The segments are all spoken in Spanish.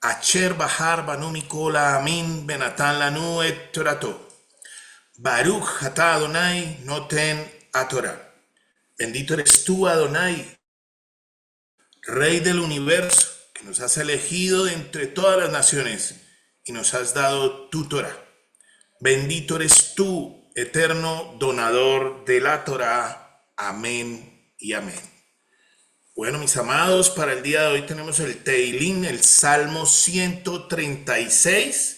Acher Bahar Banu Mikola Amin Benatan Lanu et Torato. Baruch Atah Adonai Noten Atorah. Bendito eres tú, Adonai, Rey del universo, que nos has elegido de entre todas las naciones y nos has dado tu Torah. Bendito eres tú, eterno donador de la Torah. Amén y amén. Bueno, mis amados, para el día de hoy tenemos el Teilín, el Salmo 136,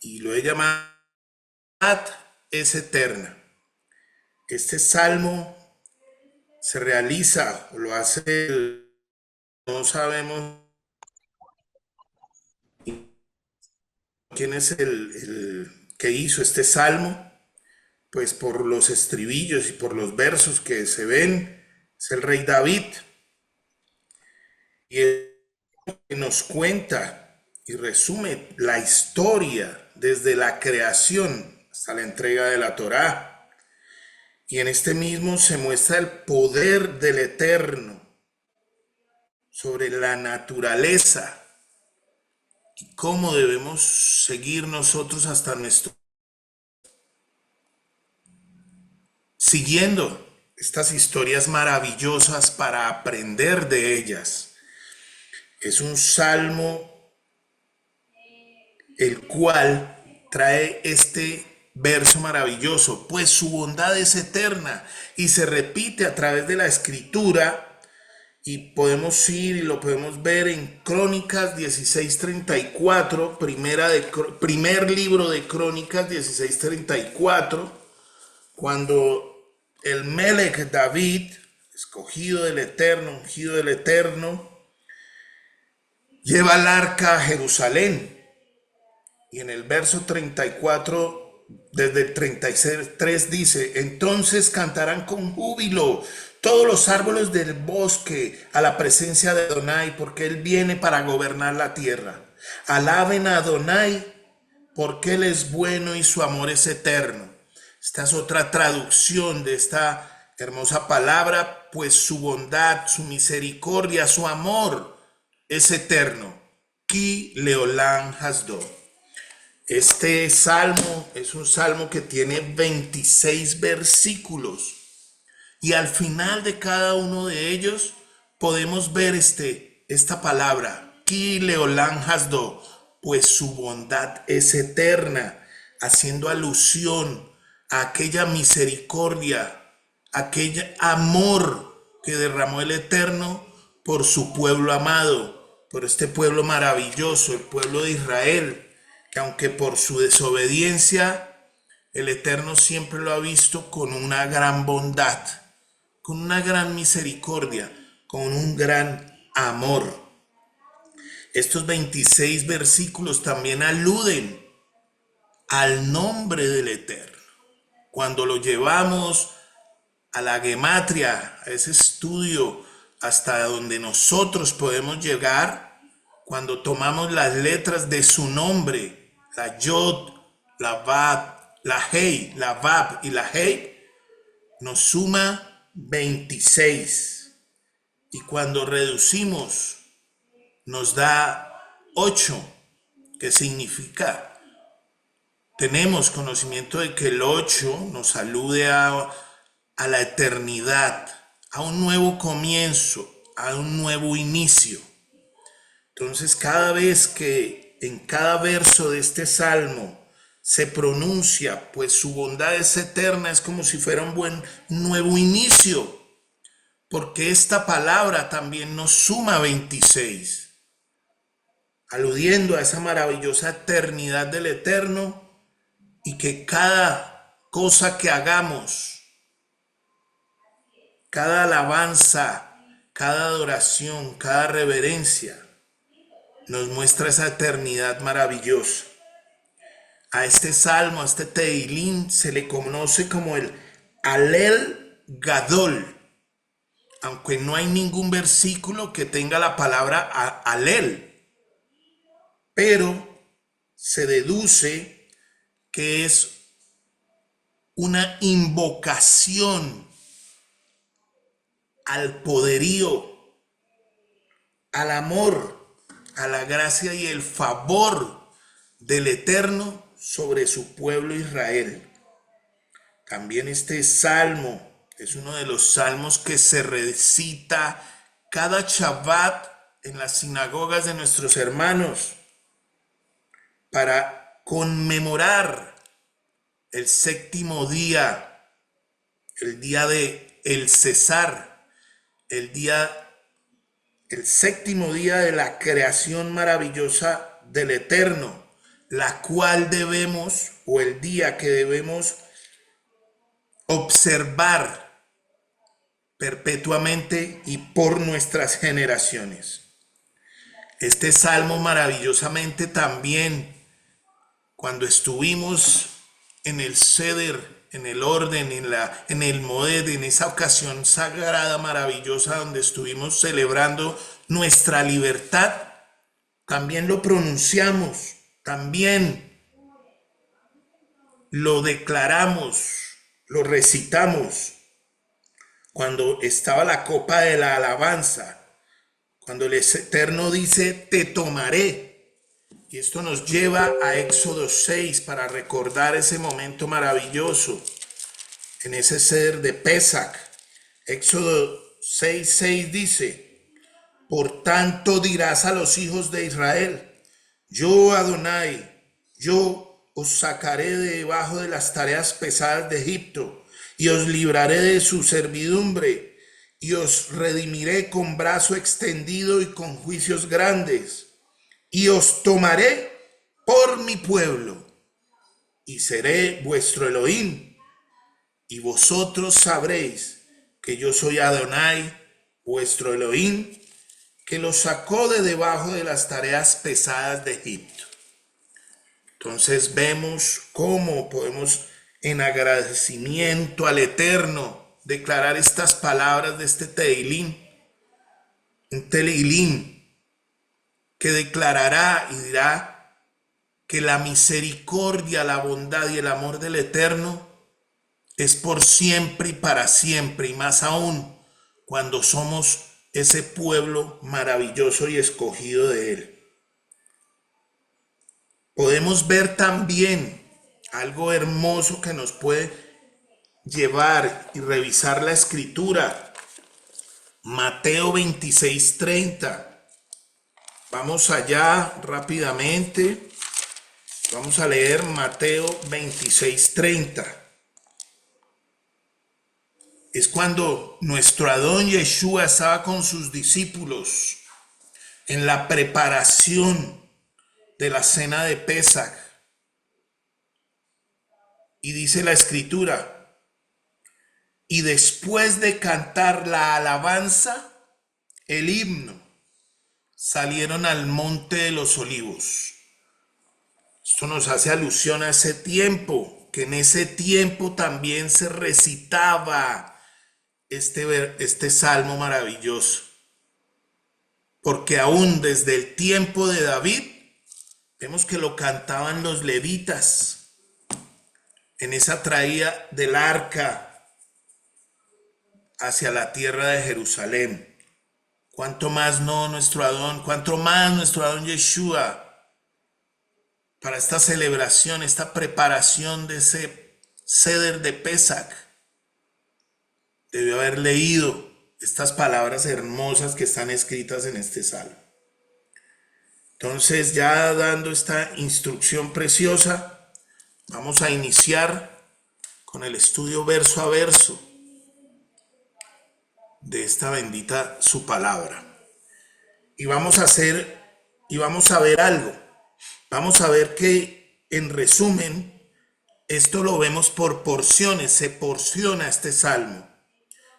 y lo he llamado es eterna. Este salmo se realiza, o lo hace, no sabemos quién es el que hizo este salmo, pues por los estribillos y por los versos que se ven, es el rey David, y él nos cuenta y resume la historia desde la creación hasta la entrega de la Torá. Y en este mismo se muestra el poder del Eterno sobre la naturaleza y cómo debemos seguir nosotros hasta nuestro siguiendo estas historias maravillosas para aprender de ellas. Es un salmo el cual trae este verso maravilloso, pues su bondad es eterna, y se repite a través de la escritura, y podemos ir y lo podemos ver en Crónicas 16:34, primer libro de Crónicas 16:34, cuando el Melech David, escogido del Eterno, ungido del Eterno, lleva el arca a Jerusalén. Y en el verso 34, desde el 33 dice: entonces cantarán con júbilo todos los árboles del bosque a la presencia de Adonai, porque Él viene para gobernar la tierra. Alaben a Adonai, porque Él es bueno y su amor es eterno. Esta es otra traducción de esta hermosa palabra, pues su bondad, su misericordia, su amor es eterno. Ki leolam hasdo. Este salmo es un salmo que tiene 26 versículos, y al final de cada uno de ellos podemos ver esta palabra, Ki leolam hasdo, pues su bondad es eterna, haciendo alusión a aquella misericordia, aquel amor que derramó el Eterno por su pueblo amado, por este pueblo maravilloso, el pueblo de Israel, que aunque por su desobediencia, el Eterno siempre lo ha visto con una gran bondad, con una gran misericordia, con un gran amor. Estos 26 versículos también aluden al nombre del Eterno. Cuando lo llevamos a la gematria, a ese estudio hasta donde nosotros podemos llegar, cuando tomamos las letras de su nombre, la Yod, la Vav, la Hei, la Vav y la Hei, nos suma 26. Y cuando reducimos, nos da 8, que significa, tenemos conocimiento de que el 8 nos alude a la eternidad, a un nuevo comienzo, a un nuevo inicio. Entonces, cada vez que en cada verso de este salmo se pronuncia, pues su bondad es eterna, es como si fuera un buen nuevo inicio, porque esta palabra también nos suma 26, aludiendo a esa maravillosa eternidad del Eterno, y que cada cosa que hagamos, cada alabanza, cada adoración, cada reverencia, nos muestra esa eternidad maravillosa. A este salmo, a este Teilín, se le conoce como el Alel Gadol, aunque no hay ningún versículo que tenga la palabra Alel, pero se deduce que es una invocación al poderío, al amor, a la gracia y el favor del Eterno sobre su pueblo Israel. También este salmo es uno de los salmos que se recita cada Shabbat en las sinagogas de nuestros hermanos para conmemorar el séptimo día, el día de el Cesar, el séptimo día de la creación maravillosa del Eterno, la cual debemos, o el día que debemos observar perpetuamente y por nuestras generaciones. Este salmo maravillosamente también, cuando estuvimos en el Seder, en el orden, en el Moed, en esa ocasión sagrada, maravillosa, donde estuvimos celebrando nuestra libertad, también lo pronunciamos, también lo declaramos, lo recitamos cuando estaba la copa de la alabanza, cuando el Eterno dice, te tomaré. Y esto nos lleva a Éxodo 6 para recordar ese momento maravilloso en ese Seder de Pesach. Éxodo 6:6 dice, por tanto dirás a los hijos de Israel, yo Adonai, yo os sacaré de debajo de las tareas pesadas de Egipto y os libraré de su servidumbre y os redimiré con brazo extendido y con juicios grandes y os tomaré por mi pueblo y seré vuestro Elohim y vosotros sabréis que yo soy Adonai, vuestro Elohim, que los sacó de debajo de las tareas pesadas de Egipto. Entonces vemos cómo podemos en agradecimiento al Eterno declarar estas palabras de este Tehilim, un Tehilim que declarará y dirá que la misericordia, la bondad y el amor del Eterno es por siempre y para siempre, y más aún cuando somos ese pueblo maravilloso y escogido de Él. Podemos ver también algo hermoso que nos puede llevar y revisar la escritura. Mateo 26:30. Vamos allá rápidamente. Vamos a leer Mateo 26:30. Es cuando nuestro Adón Yeshua estaba con sus discípulos en la preparación de la cena de Pesach. Y dice la escritura, y después de cantar la alabanza, el himno, salieron al monte de los olivos. Esto nos hace alusión a ese tiempo, que en ese tiempo también se recitaba este salmo maravilloso. Porque aún desde el tiempo de David, vemos que lo cantaban los levitas en esa traída del arca hacia la tierra de Jerusalén. Cuánto más no nuestro Adón, cuánto más nuestro Adón Yeshua para esta celebración, esta preparación de ese Seder de Pesach. Debió haber leído estas palabras hermosas que están escritas en este salmo. Entonces, ya dando esta instrucción preciosa, vamos a iniciar con el estudio verso a verso de esta bendita su palabra. Y vamos a ver algo. Vamos a ver que, en resumen, esto lo vemos por porciones, se porciona este salmo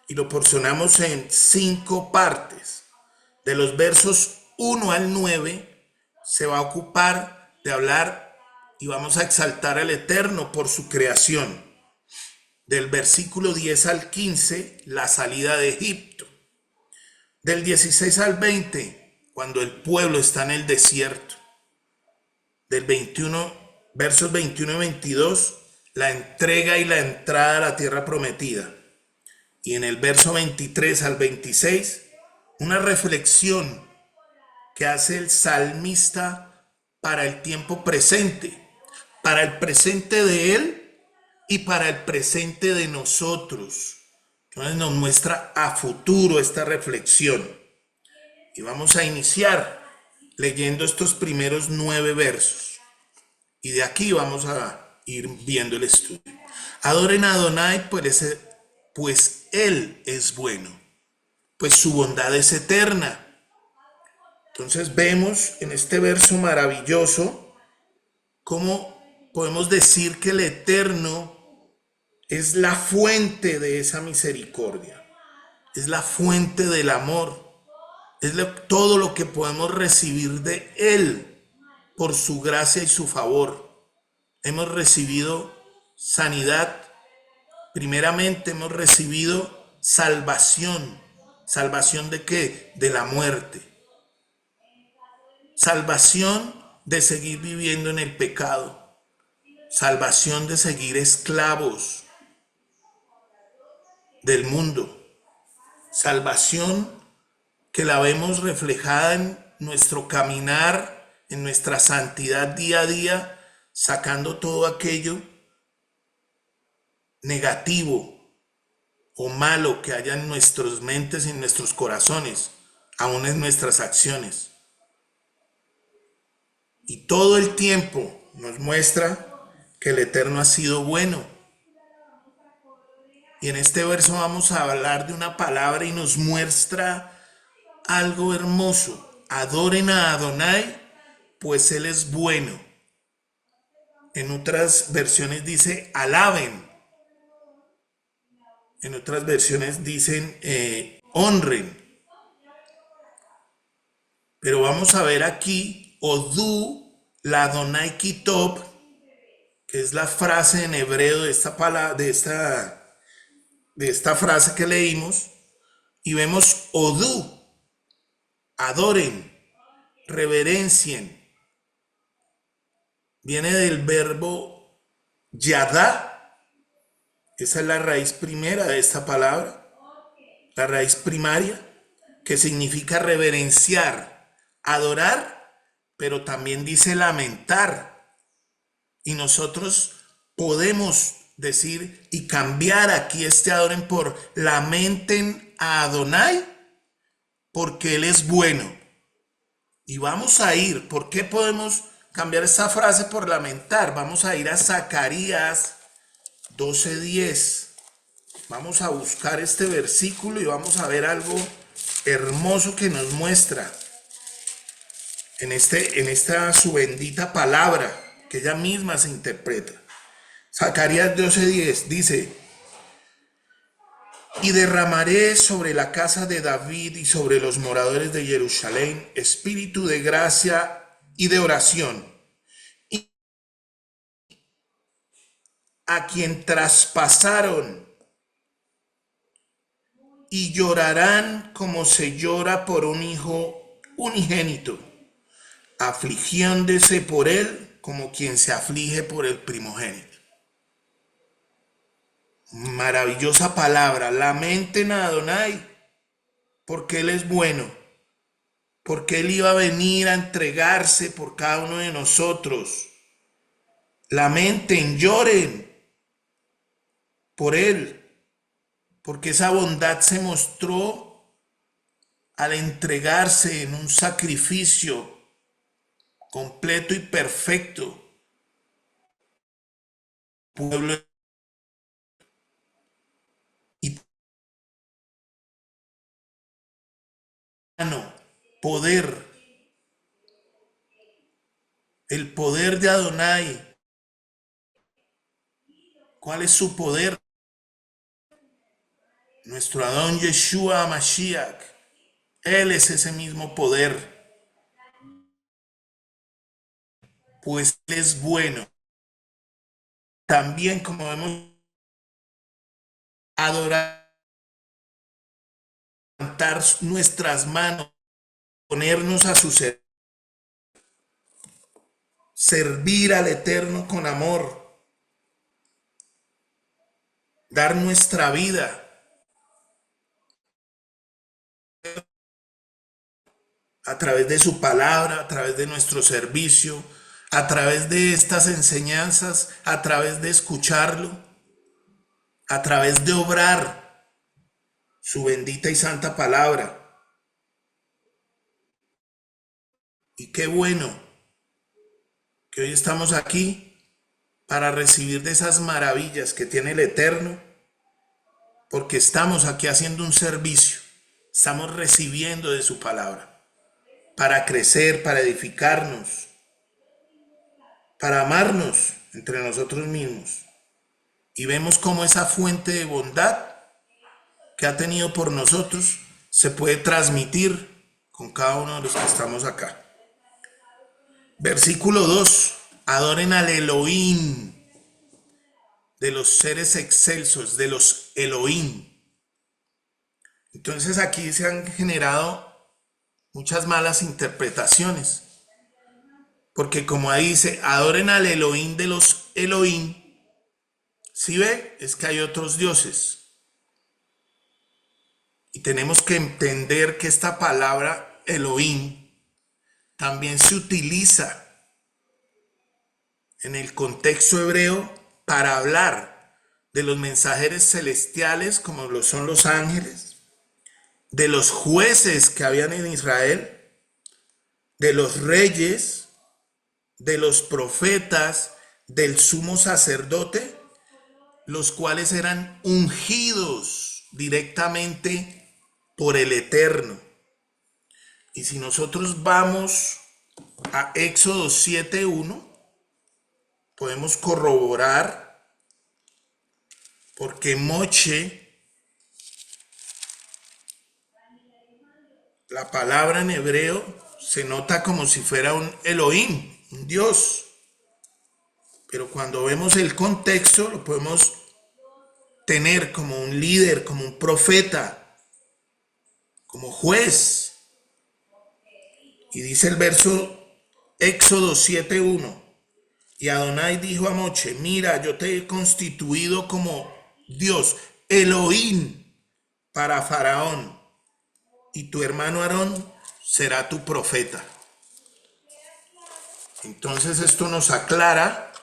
y lo porcionamos en 5 partes. De los versos 1 al 9 se va a ocupar de hablar y vamos a exaltar al Eterno por su creación. Del versículo 10 al 15, la salida de Egipto. Del 16 al 20, cuando el pueblo está en el desierto. Del 21, versos 21 y 22, la entrega y la entrada a la tierra prometida. Y en el verso 23 al 26, una reflexión que hace el salmista para el tiempo presente, para el presente de él y para el presente de nosotros. Entonces nos muestra a futuro esta reflexión. Y vamos a iniciar leyendo estos primeros 9 versos. Y de aquí vamos a ir viendo el estudio. Adoren a Adonai, pues Él es bueno, pues su bondad es eterna. Entonces vemos en este verso maravilloso cómo podemos decir que el Eterno es la fuente de esa misericordia, es la fuente del amor, es todo lo que podemos recibir de Él por su gracia y su favor. Hemos recibido sanidad, primeramente hemos recibido salvación. ¿Salvación de qué? De la muerte. Salvación de seguir viviendo en el pecado. Salvación de seguir esclavos del mundo. Salvación que la vemos reflejada en nuestro caminar, en nuestra santidad día a día, sacando todo aquello negativo o malo que haya en nuestras mentes y en nuestros corazones, aún en nuestras acciones. Y todo el tiempo nos muestra que el Eterno ha sido bueno. Y en este verso vamos a hablar de una palabra y nos muestra algo hermoso. Adoren a Adonai, pues Él es bueno. En otras versiones dice alaben. En otras versiones dicen honren. Pero vamos a ver aquí Odú, la Adonai Kitov, que es la frase en hebreo de esta palabra, de esta frase que leímos, y vemos Odú, adoren, reverencien. Viene del verbo yadá, esa es la raíz primera de esta palabra, la raíz primaria, que significa reverenciar, adorar, pero también dice lamentar. Y nosotros podemos decir y cambiar aquí este adoren por lamenten a Adonai, porque Él es bueno. Y vamos a ir, ¿por qué podemos cambiar esta frase por lamentar? Vamos a ir a Zacarías 12:10. Vamos a buscar este versículo y vamos a ver algo hermoso que nos muestra en esta su bendita palabra, que ella misma se interpreta. Zacarías 12:10 dice: y derramaré sobre la casa de David y sobre los moradores de Jerusalén espíritu de gracia y de oración. Y a quien traspasaron, y llorarán como se llora por un hijo unigénito, afligiéndose por él como quien se aflige por el primogénito. Maravillosa palabra. Lamenten a Adonai, porque Él es bueno, porque Él iba a venir a entregarse por cada uno de nosotros. Lamenten, lloren por Él, porque esa bondad se mostró al entregarse en un sacrificio completo y perfecto. Pueblo y poder, el poder de Adonai. ¿Cuál es su poder? Nuestro Adón Yeshua Mashiach. Él es ese mismo poder, pues Él es bueno. También, como vemos, adorar, levantar nuestras manos, ponernos a su servicio, servir al Eterno con amor, dar nuestra vida. a través de su palabra, a través de nuestro servicio, a través de estas enseñanzas, a través de escucharlo, a través de obrar su bendita y santa palabra. Y qué bueno que hoy estamos aquí para recibir de esas maravillas que tiene el Eterno, porque estamos aquí haciendo un servicio, estamos recibiendo de su palabra, para crecer, para edificarnos, para amarnos entre nosotros mismos. Y vemos cómo esa fuente de bondad que ha tenido por nosotros se puede transmitir con cada uno de los que estamos acá. Versículo 2. Adoren al Elohim de los seres excelsos, de los Elohim. Entonces aquí se han generado muchas malas interpretaciones. Porque como ahí dice, adoren al Elohim de los Elohim. Si ve, es que hay otros dioses. Y tenemos que entender que esta palabra Elohim también se utiliza en el contexto hebreo para hablar de los mensajeros celestiales, como lo son los ángeles, de los jueces que habían en Israel, de los reyes, de los profetas, del sumo sacerdote, los cuales eran ungidos directamente por el Eterno. Y si nosotros vamos a Éxodo 7:1, podemos corroborar, porque Moche, la palabra en hebreo, se nota como si fuera un Elohim, un Dios. Pero cuando vemos el contexto, lo podemos tener como un líder, como un profeta, como juez. Y dice el verso Éxodo 7:1. Y Adonai dijo a Moche, mira, yo te he constituido como Dios, Elohim, para Faraón, y tu hermano Aarón será tu profeta. Entonces esto nos aclara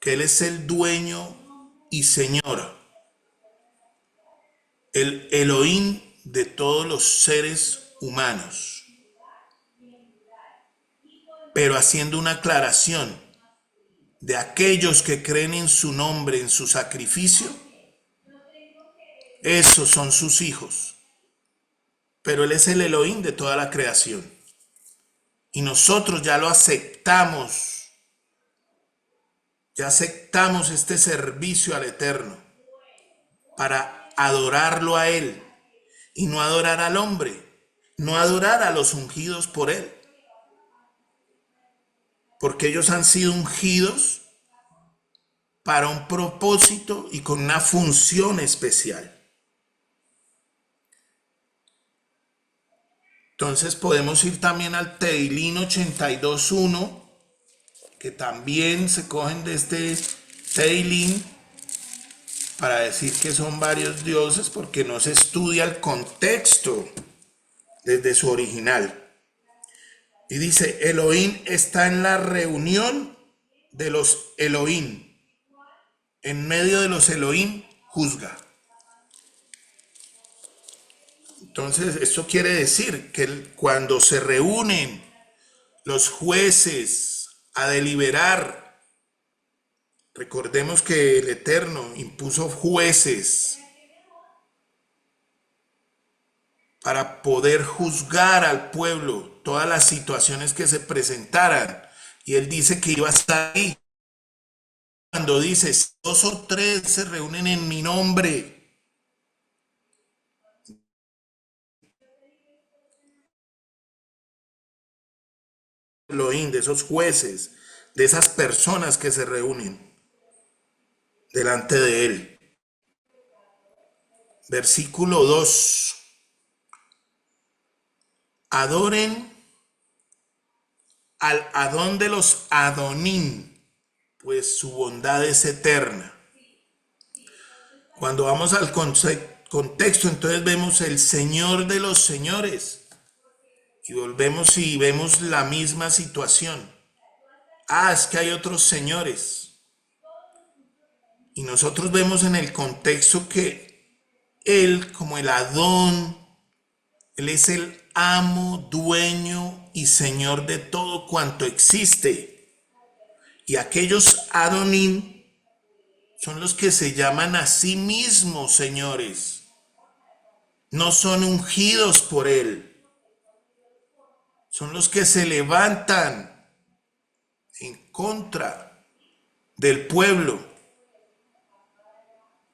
que Él es el dueño y Señor, el Elohim de todos los seres humanos. Pero haciendo una aclaración, de aquellos que creen en su nombre, en su sacrificio, esos son sus hijos. Pero Él es el Elohim de toda la creación. Y nosotros ya lo aceptamos. Ya aceptamos este servicio al Eterno para adorarlo a Él y no adorar al hombre, no adorar a los ungidos por Él. Porque ellos han sido ungidos para un propósito y con una función especial. Entonces podemos ir también al Teilín 82:1, que también se cogen de este Teilín para decir que son varios dioses, porque no se estudia el contexto desde su original. Y dice, Elohim está en la reunión de los Elohim. En medio de los Elohim juzga. Entonces, esto quiere decir que cuando se reúnen los jueces a deliberar, recordemos que el Eterno impuso jueces para poder juzgar al pueblo todas las situaciones que se presentaran. Y Él dice que iba a estar ahí. Cuando dice, 2 o 3 se reúnen en mi nombre, de esos jueces, de esas personas que se reúnen delante de Él. Versículo 2. Adoren al Adón de los Adonim, pues su bondad es eterna. Cuando vamos al contexto, entonces vemos el Señor de los señores. Y volvemos y vemos la misma situación. Ah, es que hay otros señores. Y nosotros vemos en el contexto que Él, como el Adón, Él es el amo, dueño y señor de todo cuanto existe. Y aquellos Adonim son los que se llaman a sí mismos señores. No son ungidos por Él. Son los que se levantan en contra del pueblo.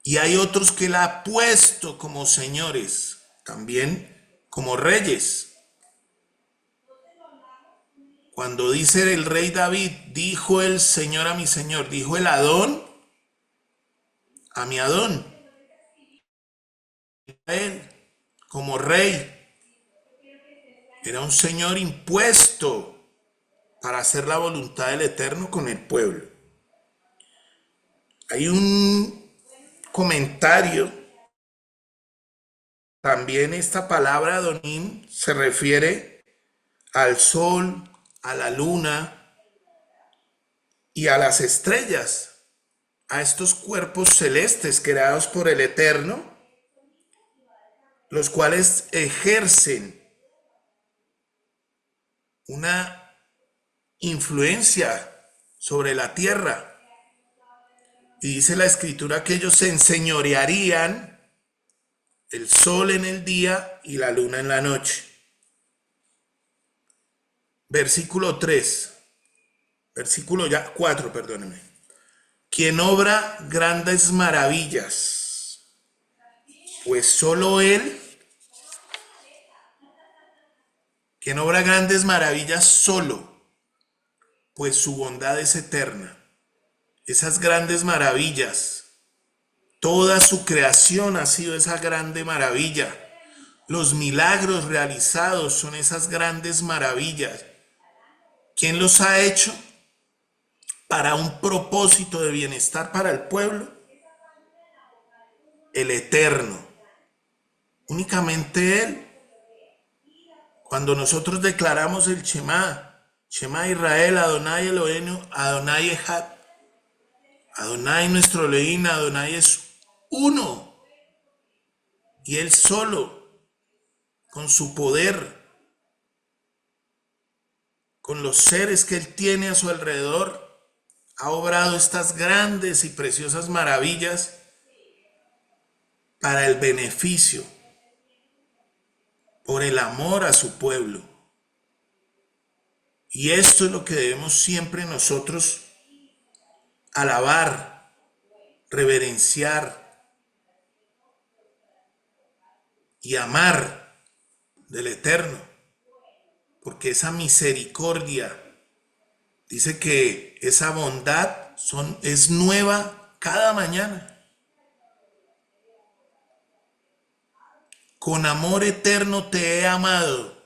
Y hay otros que Él ha puesto como señores, también como reyes. Cuando dice el rey David, dijo el Señor a mi Señor, dijo el Adón a mi Adón, a él como rey. Era un Señor impuesto para hacer la voluntad del Eterno con el pueblo. Hay un comentario, también esta palabra Adonim se refiere al sol, a la luna y a las estrellas, a estos cuerpos celestes creados por el Eterno, los cuales ejercen una influencia sobre la tierra. Y dice la escritura que ellos se enseñorearían el sol en el día y la luna en la noche. Versículo 3, versículo ya 4, perdóneme. Quien obra grandes maravillas, pues solo Él, quien obra grandes maravillas solo, pues su bondad es eterna. Esas grandes maravillas, toda su creación ha sido esa grande maravilla. Los milagros realizados son esas grandes maravillas. ¿Quién los ha hecho? Para un propósito de bienestar para el pueblo. El Eterno. Únicamente Él. Cuando nosotros declaramos el Shema, Shema Israel, Adonai Eloheinu, Adonai Echad, Adonai nuestro Elohim, Adonai es uno. Y Él solo, con su poder, con los seres que Él tiene a su alrededor, ha obrado estas grandes y preciosas maravillas para el beneficio, por el amor a su pueblo. Y esto es lo que debemos siempre nosotros alabar, reverenciar y amar del Eterno, porque esa misericordia, dice que esa bondad es nueva cada mañana. Con amor eterno te he amado,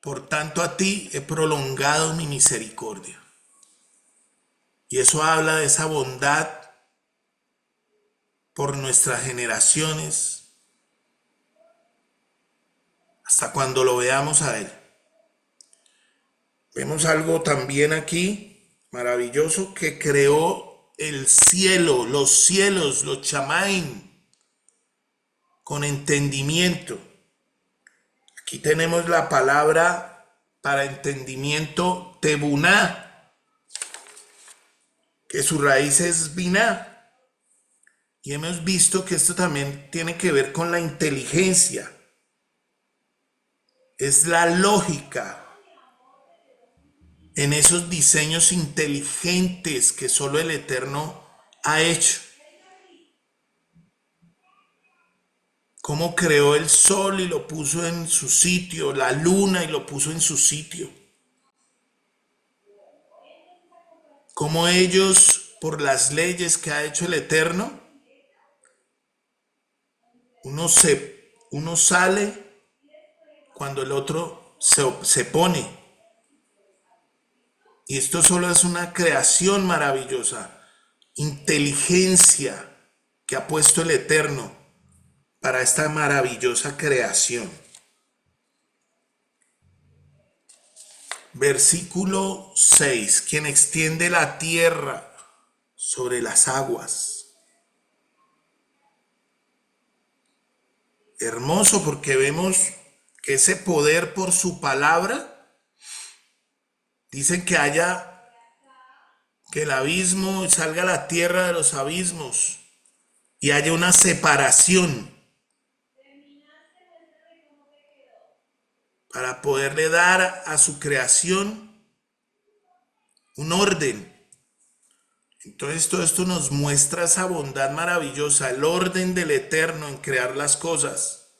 por tanto a ti he prolongado mi misericordia. Y eso habla de esa bondad por nuestras generaciones, hasta cuando lo veamos a Él. Vemos algo también aquí maravilloso, que creó el cielo, los chamaim, con entendimiento. Aquí tenemos la palabra para entendimiento tebuná, que su raíz es biná. Y hemos visto que esto también tiene que ver con la inteligencia. Es la lógica en esos diseños inteligentes que solo el Eterno ha hecho. Cómo creó el sol y lo puso en su sitio, la luna y lo puso en su sitio. Cómo ellos, por las leyes que ha hecho el Eterno, uno sale cuando el otro se pone. Y esto solo es una creación maravillosa, inteligencia que ha puesto el Eterno para esta maravillosa creación. Versículo 6. Quien extiende la tierra sobre las aguas. Hermoso, porque vemos que ese poder por su palabra, dicen que haya, que el abismo salga a la tierra de los abismos y haya una separación para poderle dar a su creación un orden. Entonces todo esto nos muestra esa bondad maravillosa, el orden del Eterno en crear las cosas.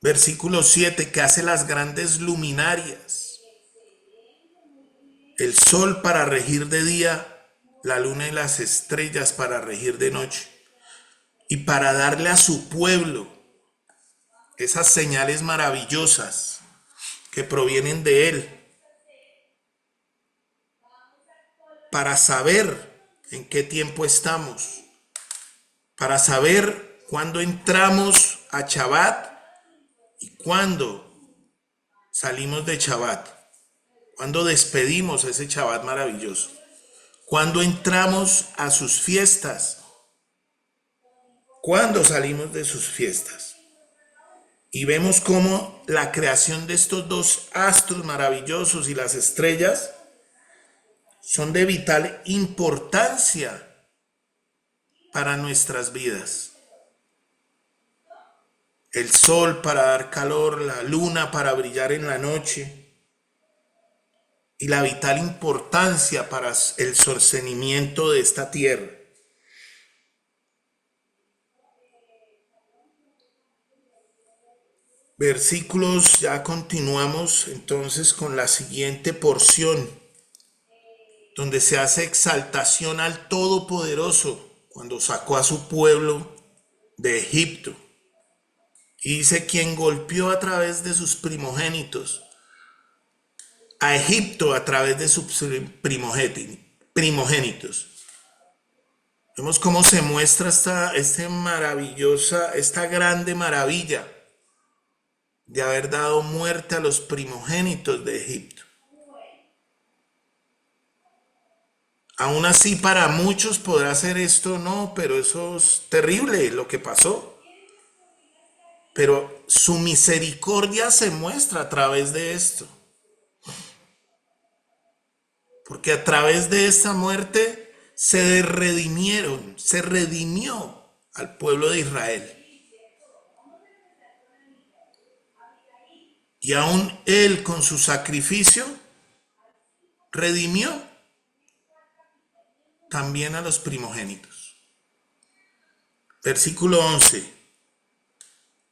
Versículo 7, que hace las grandes luminarias, el sol para regir de día, la luna y las estrellas para regir de noche, y para darle a su pueblo esas señales maravillosas que provienen de él, para saber en qué tiempo estamos, para saber cuándo entramos a Shabbat y cuándo salimos de Shabbat, cuándo despedimos ese Shabbat maravilloso, cuándo entramos a sus fiestas, cuándo salimos de sus fiestas. Y vemos cómo la creación de estos dos astros maravillosos y las estrellas son de vital importancia para nuestras vidas. El sol para dar calor, la luna para brillar en la noche y la vital importancia para el sostenimiento de esta tierra. Versículos, ya continuamos entonces con la siguiente porción, donde se hace exaltación al Todopoderoso cuando sacó a su pueblo de Egipto. Y dice, quien golpeó a través de sus primogénitos, a Egipto a través de sus primogénitos. Vemos cómo se muestra esta grande maravilla de haber dado muerte a los primogénitos de Egipto. Aún así, para muchos podrá ser esto, no, pero eso es terrible lo que pasó. Pero su misericordia se muestra a través de esto. Porque a través de esta muerte se redimió al pueblo de Israel. Y aún él con su sacrificio redimió también a los primogénitos. Versículo 11.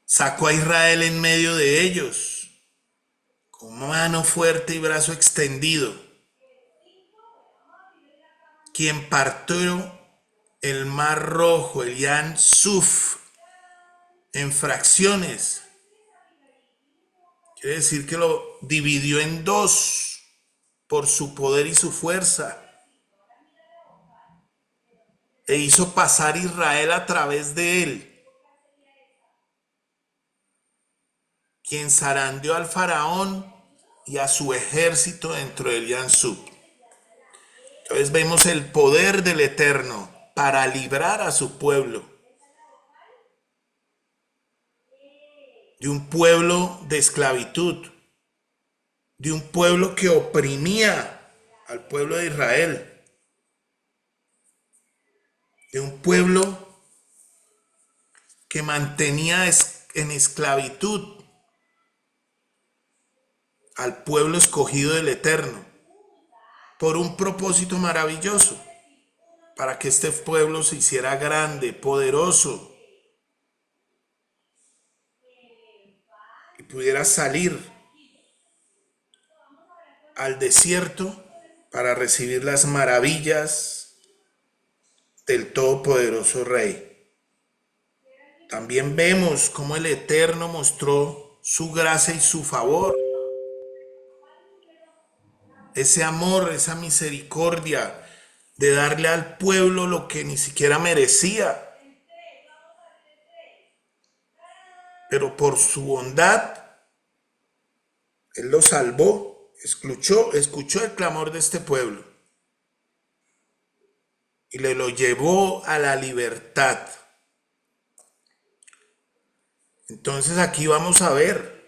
Sacó a Israel en medio de ellos, con mano fuerte y brazo extendido, quien partió el mar rojo, el Yam Suf, en fracciones. Quiere decir que lo dividió en dos por su poder y su fuerza. E hizo pasar Israel a través de él, quien zarandeó al faraón y a su ejército dentro del Yam Suf. Entonces vemos el poder del Eterno para librar a su pueblo de un pueblo de esclavitud, de un pueblo que oprimía al pueblo de Israel, de un pueblo que mantenía en esclavitud al pueblo escogido del Eterno, por un propósito maravilloso, para que este pueblo se hiciera grande, poderoso, y pudiera salir al desierto para recibir las maravillas del Todopoderoso Rey. También vemos cómo el Eterno mostró su gracia y su favor, ese amor, esa misericordia de darle al pueblo lo que ni siquiera merecía. Pero por su bondad Él lo salvó, escuchó el clamor de este pueblo y le lo llevó a la libertad. Entonces aquí vamos a ver,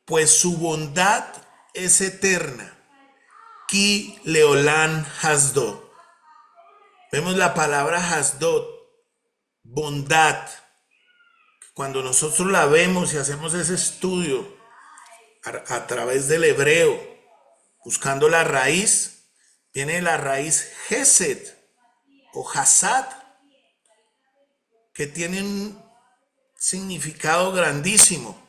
pues su bondad es eterna. Ki leolan hasdod. Vemos la palabra hasdod, bondad. Cuando nosotros la vemos y hacemos ese estudio a través del hebreo, buscando la raíz, viene la raíz Hesed o Hasad, que tiene un significado grandísimo.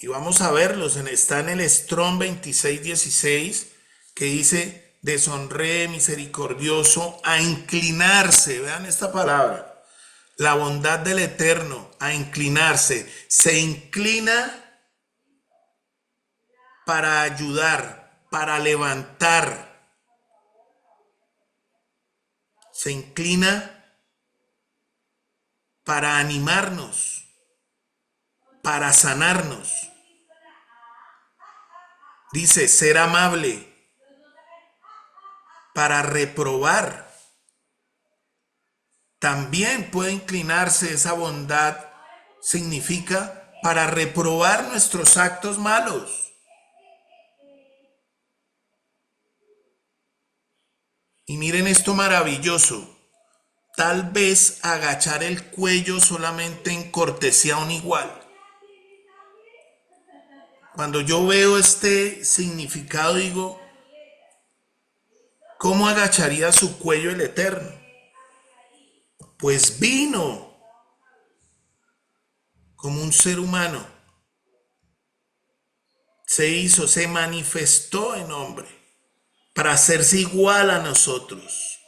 Y vamos a verlos, está en el Strong 26:16, que dice, deshonré, misericordioso, a inclinarse, vean esta palabra, la bondad del Eterno, a inclinarse, se inclina para ayudar, para levantar, se inclina para animarnos, para sanarnos. Dice, ser amable, para reprobar. También puede inclinarse esa bondad, significa para reprobar nuestros actos malos. Y miren esto maravilloso, tal vez agachar el cuello solamente en cortesía a un igual. Cuando yo veo este significado digo, ¿cómo agacharía su cuello el Eterno? Pues vino como un ser humano, se manifestó en hombre para hacerse igual a nosotros.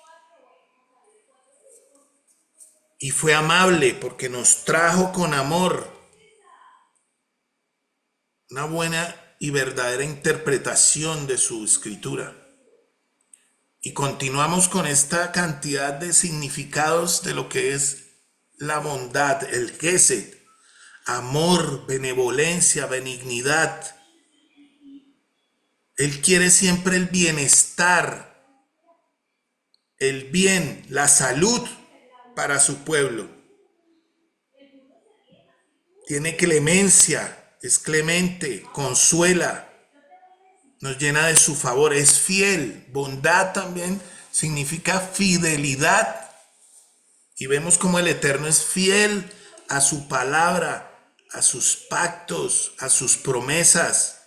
Y fue amable porque nos trajo con amor una buena y verdadera interpretación de su escritura. Y continuamos con esta cantidad de significados de lo que es la bondad, el Gesed, amor, benevolencia, benignidad. Él quiere siempre el bienestar, el bien, la salud para su pueblo. Tiene clemencia, es clemente, consuela, nos llena de su favor, es fiel. Bondad también significa fidelidad. Y vemos como el Eterno es fiel a su palabra, a sus pactos, a sus promesas,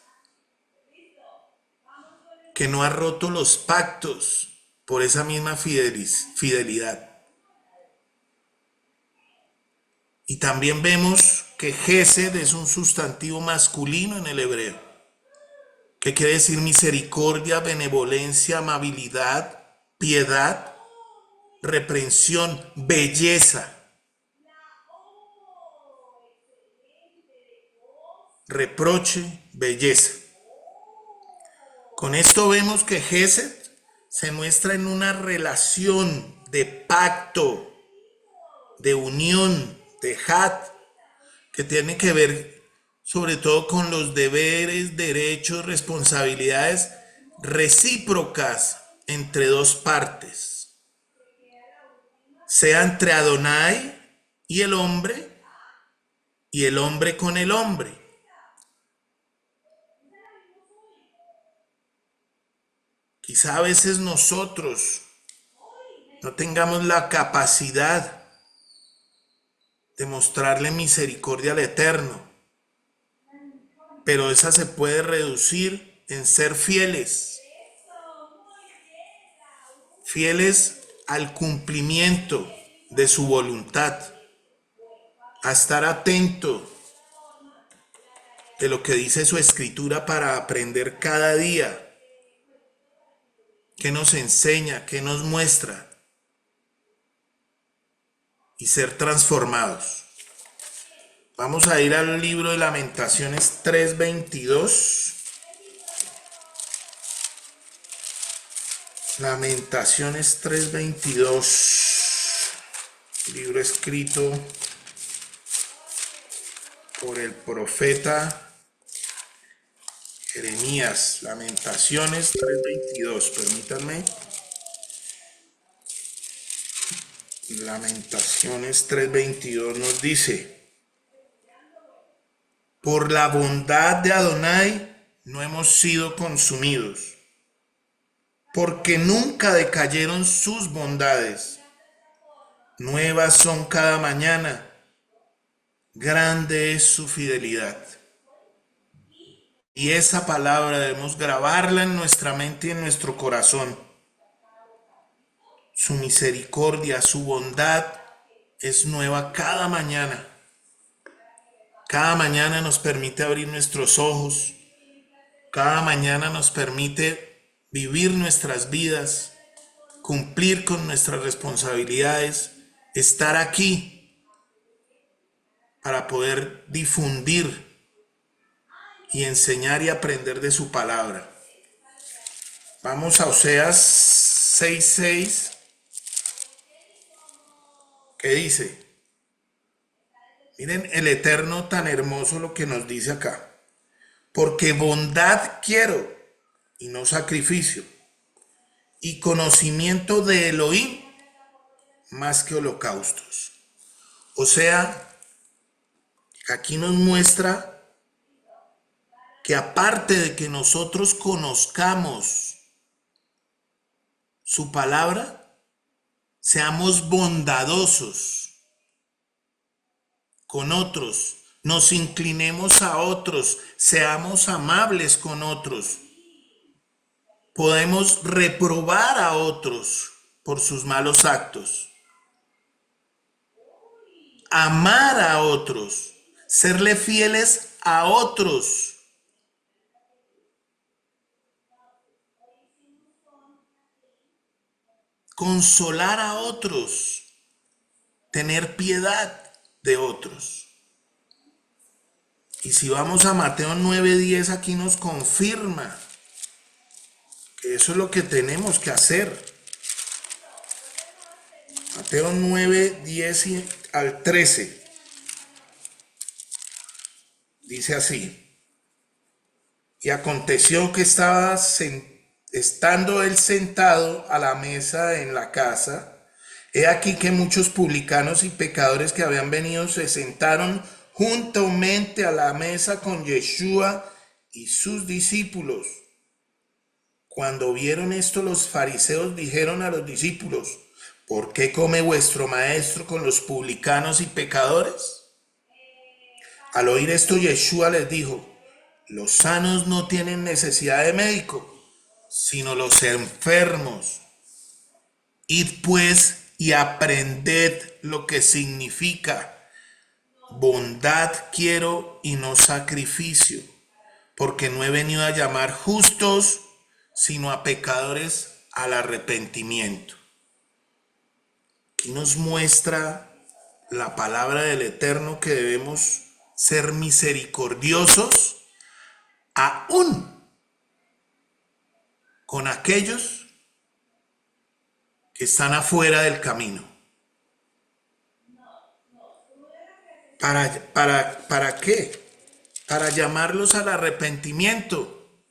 que no ha roto los pactos por esa misma fidelidad. Y también vemos que Gesed es un sustantivo masculino en el hebreo, que quiere decir misericordia, benevolencia, amabilidad, piedad, reprensión, belleza, reproche, belleza. Con esto vemos que Gesed se muestra en una relación de pacto, de unión, de hat, que tiene que ver sobre todo con los deberes, derechos, responsabilidades recíprocas entre dos partes, sea entre Adonai y el hombre con el hombre. Quizá a veces nosotros no tengamos la capacidad de mostrarle misericordia al Eterno, pero esa se puede reducir en ser fieles, fieles al cumplimiento de su voluntad, a estar atento de lo que dice su escritura para aprender cada día, que nos enseña, que nos muestra, y ser transformados. Vamos a ir al libro de Lamentaciones 3:22. Lamentaciones 3:22. Libro escrito por el profeta Jeremías. Lamentaciones 3:22. Permítanme. Lamentaciones 3:22 nos dice: por la bondad de Adonai no hemos sido consumidos, porque nunca decayeron sus bondades. Nuevas son cada mañana, grande es su fidelidad. Y esa palabra debemos grabarla en nuestra mente y en nuestro corazón. Su misericordia, su bondad es nueva cada mañana. Cada mañana nos permite abrir nuestros ojos. Cada mañana nos permite vivir nuestras vidas, cumplir con nuestras responsabilidades, estar aquí para poder difundir y enseñar y aprender de su palabra. Vamos a Oseas 6:6, que dice, miren el Eterno tan hermoso lo que nos dice acá: porque bondad quiero y no sacrificio, y conocimiento de Elohim más que holocaustos. O sea, aquí nos muestra que aparte de que nosotros conozcamos su palabra, seamos bondadosos con otros, nos inclinemos a otros, seamos amables con otros. Podemos reprobar a otros por sus malos actos, amar a otros, serle fieles a otros, consolar a otros, tener piedad de otros. Y si vamos a Mateo 9:10, aquí nos confirma que eso es lo que tenemos que hacer. Mateo 9:10 al 13. Dice así: y aconteció que estando él sentado a la mesa en la casa, he aquí que muchos publicanos y pecadores que habían venido se sentaron juntamente a la mesa con Yeshua y sus discípulos. Cuando vieron esto, los fariseos dijeron a los discípulos: ¿por qué come vuestro maestro con los publicanos y pecadores? Al oír esto, Yeshua les dijo: los sanos no tienen necesidad de médico, sino los enfermos. Id pues y aprended lo que significa: bondad quiero y no sacrificio, porque no he venido a llamar justos, sino a pecadores al arrepentimiento. Aquí nos muestra la palabra del Eterno que debemos ser misericordiosos aún con aquellos que están afuera del camino. ¿Para qué? Para llamarlos al arrepentimiento,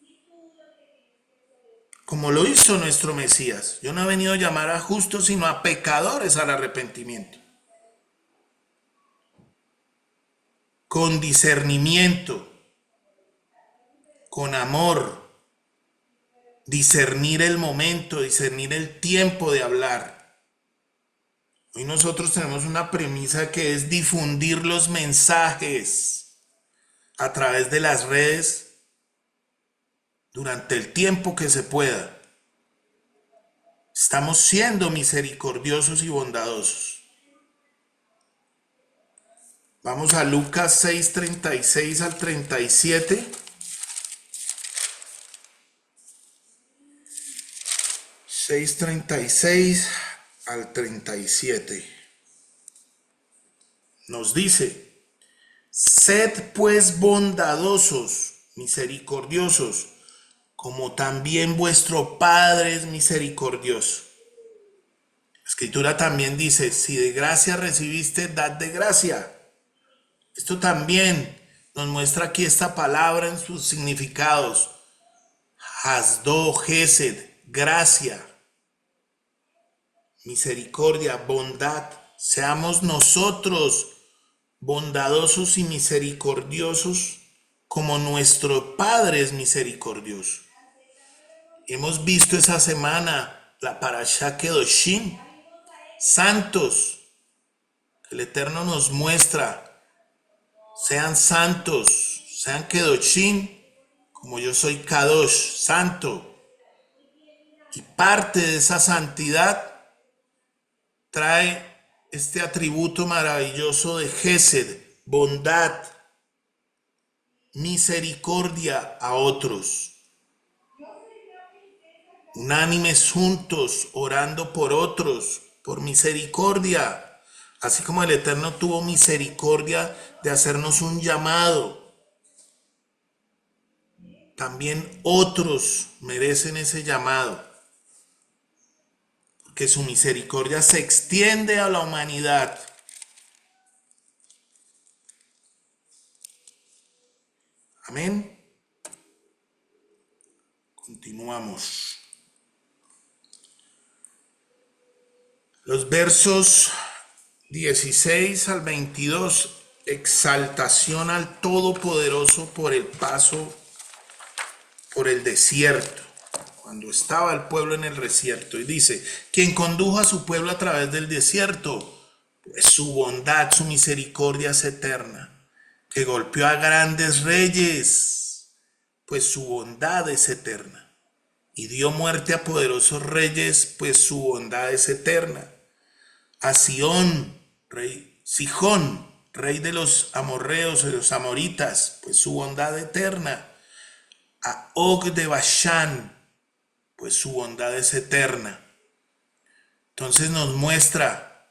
como lo hizo nuestro Mesías. Yo no he venido a llamar a justos, sino a pecadores al arrepentimiento. Con discernimiento, con amor, discernir el momento, discernir el tiempo de hablar. Hoy nosotros tenemos una premisa que es difundir los mensajes a través de las redes durante el tiempo que se pueda. Estamos siendo misericordiosos y bondadosos. Vamos a Lucas 6:36 al 37. 6:36 al 37. Nos dice: sed pues bondadosos, misericordiosos, como también vuestro Padre es misericordioso. La Escritura también dice: si de gracia recibiste, dad de gracia. Esto también nos muestra aquí esta palabra en sus significados. Hasdo, Gesed, gracia, misericordia, bondad. Seamos nosotros bondadosos y misericordiosos como nuestro Padre es misericordioso. Hemos visto esa semana la Parashá Kedoshim, santos, que el Eterno nos muestra, sean santos, sean Kedoshim, como yo soy Kadosh, santo. Y parte de esa santidad trae este atributo maravilloso de Gesed, bondad, misericordia a otros. Unánimes juntos, orando por otros, por misericordia. Así como el Eterno tuvo misericordia de hacernos un llamado, también otros merecen ese llamado, porque su misericordia se extiende a la humanidad. Amén. Continuamos. Los versos 16 al 22, exaltación al Todopoderoso por el paso por el desierto, cuando estaba el pueblo en el desierto. Y dice, quien condujo a su pueblo a través del desierto, pues su bondad, su misericordia es eterna. Que golpeó a grandes reyes, pues su bondad es eterna. Y dio muerte a poderosos reyes, pues su bondad es eterna. A Sihón, rey de los amorreos y los amoritas, pues su bondad eterna. A Og de Bashán, pues su bondad es eterna. Entonces nos muestra,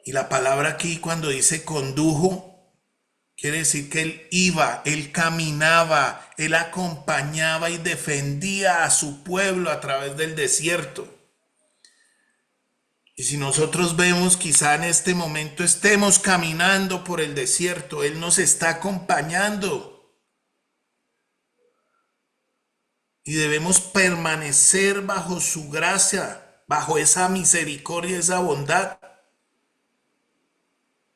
y la palabra aquí cuando dice condujo, quiere decir que él iba, él caminaba, él acompañaba y defendía a su pueblo a través del desierto. Y si nosotros vemos, quizá en este momento estemos caminando por el desierto, él nos está acompañando. Y debemos permanecer bajo su gracia, bajo esa misericordia, esa bondad.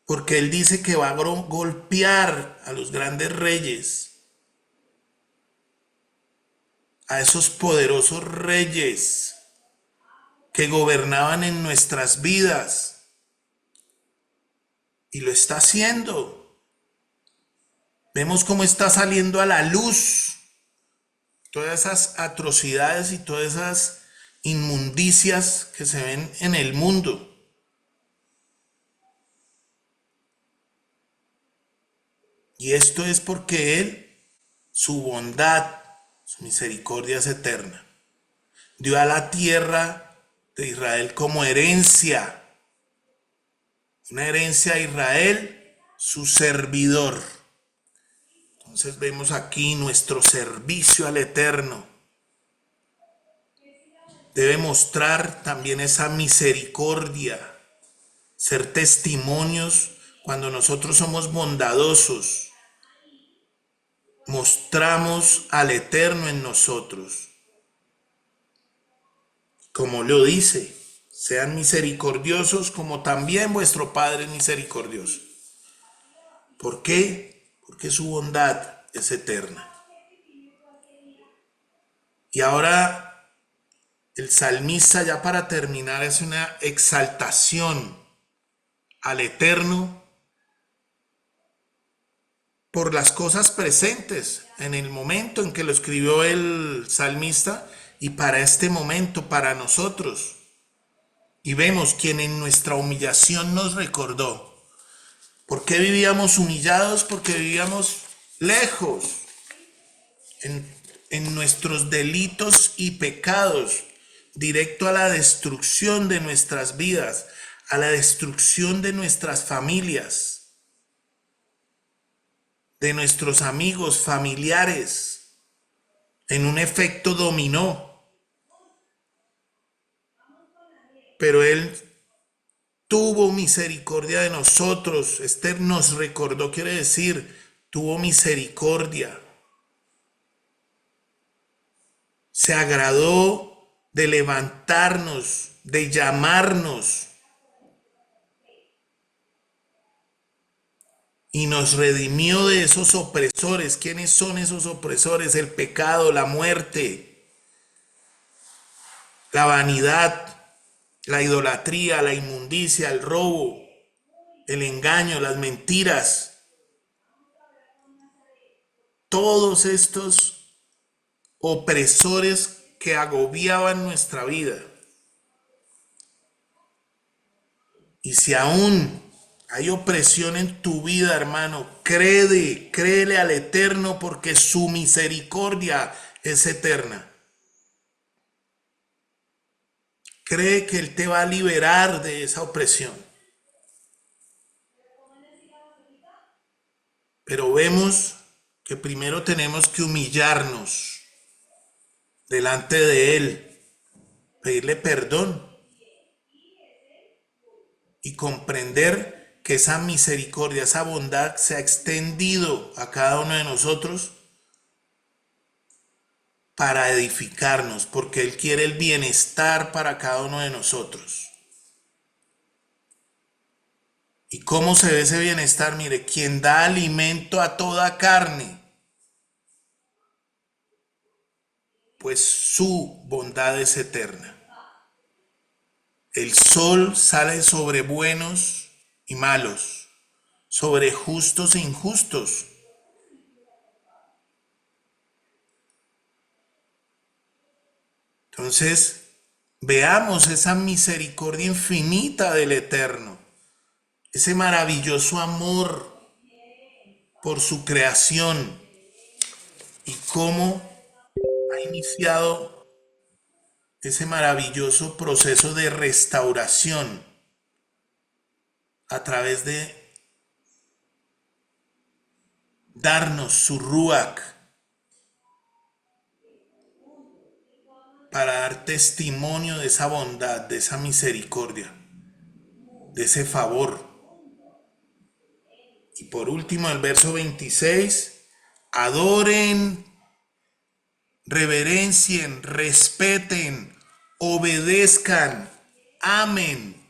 Porque Él dice que va a golpear a los grandes reyes, a esos poderosos reyes que gobernaban en nuestras vidas. Y lo está haciendo. Vemos cómo está saliendo a la luz todas esas atrocidades y todas esas inmundicias que se ven en el mundo. Y esto es porque Él, su bondad, su misericordia es eterna. Dio a la tierra de Israel como herencia. Una herencia a Israel, su servidor. Entonces vemos aquí nuestro servicio al Eterno. Debe mostrar también esa misericordia, ser testimonios cuando nosotros somos bondadosos. Mostramos al Eterno en nosotros. Como lo dice, sean misericordiosos como también vuestro Padre es misericordioso. ¿Por qué? Porque su bondad es eterna. Y ahora el salmista, ya para terminar, es una exaltación al Eterno por las cosas presentes en el momento en que lo escribió el salmista y para este momento, para nosotros. Y vemos quien en nuestra humillación nos recordó. ¿Por qué vivíamos humillados? Porque vivíamos lejos en nuestros delitos y pecados, directo a la destrucción de nuestras vidas, a la destrucción de nuestras familias, de nuestros amigos, familiares, en un efecto dominó. Pero Él tuvo misericordia de nosotros. Nos recordó, quiere decir, tuvo misericordia, se agradó de levantarnos, de llamarnos y nos redimió de esos opresores. ¿Quiénes son esos opresores? El pecado, la muerte, la vanidad, la idolatría, la inmundicia, el robo, el engaño, las mentiras. Todos estos opresores que agobiaban nuestra vida. Y si aún hay opresión en tu vida, hermano, créele al Eterno, porque su misericordia es eterna. Cree que Él te va a liberar de esa opresión. Pero vemos que primero tenemos que humillarnos delante de Él, pedirle perdón y comprender que esa misericordia, esa bondad se ha extendido a cada uno de nosotros para edificarnos, porque Él quiere el bienestar para cada uno de nosotros. ¿Y cómo se ve ese bienestar? Mire, quien da alimento a toda carne, pues su bondad es eterna. El sol sale sobre buenos y malos, sobre justos e injustos. Entonces, veamos esa misericordia infinita del Eterno, ese maravilloso amor por su creación y cómo ha iniciado ese maravilloso proceso de restauración a través de darnos su Ruach para dar testimonio de esa bondad, de esa misericordia, de ese favor. Y por último, el verso 26, adoren, reverencien, respeten, obedezcan, amen.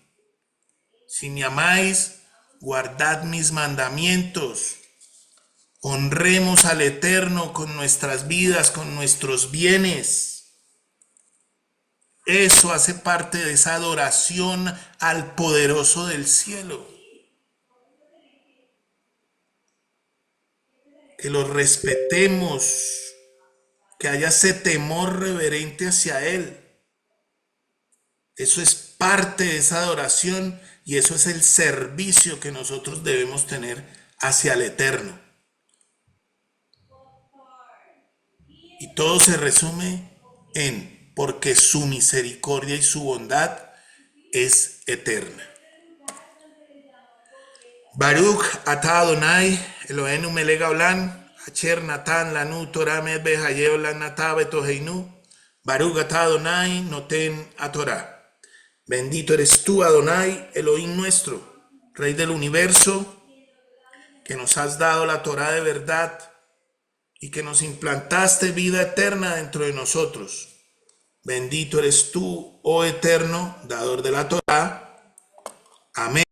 Si me amáis, guardad mis mandamientos. Honremos al Eterno con nuestras vidas, con nuestros bienes. Eso hace parte de esa adoración al poderoso del cielo. Que lo respetemos, que haya ese temor reverente hacia Él. Eso es parte de esa adoración y eso es el servicio que nosotros debemos tener hacia el Eterno. Y todo se resume en porque su misericordia y su bondad es eterna. Baruch atah Adonai Eloheinu melech haolam asher natan lanu Torah me'et la natah betoheinu. Baruch atah Adonai noten Torah. Bendito eres tú, Adonai, Elohim nuestro, Rey del universo, que nos has dado la Torah de verdad y que nos implantaste vida eterna dentro de nosotros. Bendito eres tú, oh Eterno, dador de la Torah. Amén.